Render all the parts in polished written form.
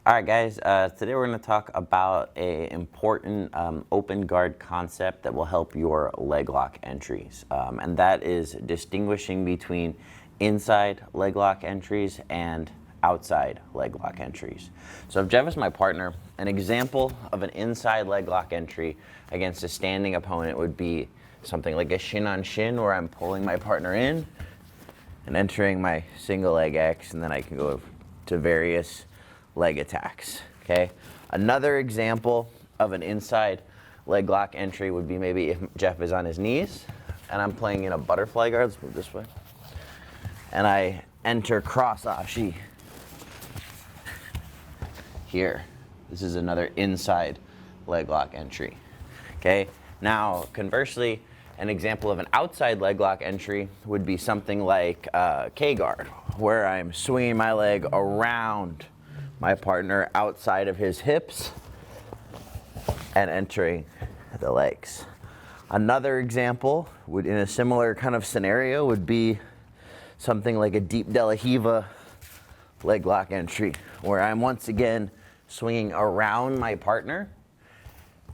All right, guys, today we're going to talk about an important open guard concept that will help your leg lock entries. And that is distinguishing between inside leg lock entries and outside leg lock entries. So if Jeff is my partner, an example of an inside leg lock entry against a standing opponent would be something like a shin on shin, where I'm pulling my partner in and entering my single leg X, and then I can go to various leg attacks. Okay. Another example of an inside leg lock entry would be maybe if Jeff is on his knees and I'm playing in a butterfly guard. Let's move this way. And I enter cross ashi here. This is another inside leg lock entry. Okay. Now, conversely, an example of an outside leg lock entry would be something like K guard, where I'm swinging my leg around my partner outside of his hips and entering the legs. Another example would, in a similar kind of scenario, would be something like a deep de la Hiva leg lock entry, where I'm once again swinging around my partner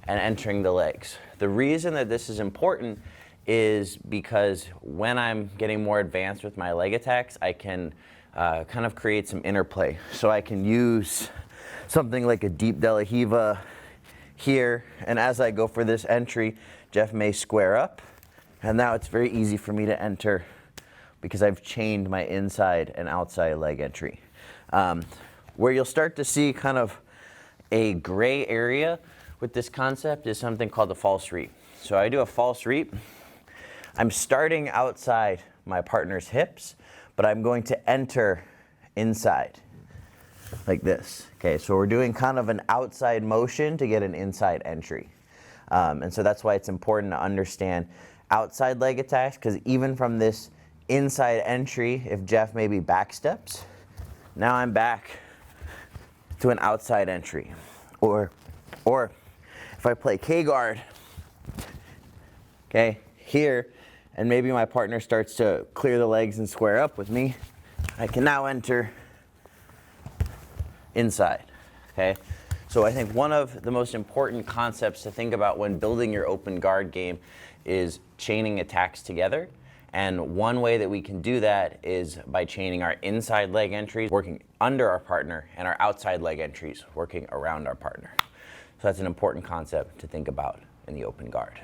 and entering the legs. The reason that this is important is because when I'm getting more advanced with my leg attacks, I can kind of create some interplay. So I can use something like a deep de la Hiva here, and as I go for this entry, Jeff may square up, and now it's very easy for me to enter because I've chained my inside and outside leg entry. Where you'll start to see kind of a gray area with this concept is something called the false reap. So I do a false reap. I'm starting outside my partner's hips, but I'm going to enter inside like this. Okay, so we're doing kind of an outside motion to get an inside entry. And so that's why it's important to understand outside leg attacks, because even from this inside entry, if Jeff maybe backsteps, now I'm back to an outside entry. Or if I play K guard, okay, here, and maybe my partner starts to clear the legs and square up with me, I can now enter inside, okay? So I think one of the most important concepts to think about when building your open guard game is chaining attacks together. And one way that we can do that is by chaining our inside leg entries, working under our partner, and our outside leg entries, working around our partner. So that's an important concept to think about in the open guard.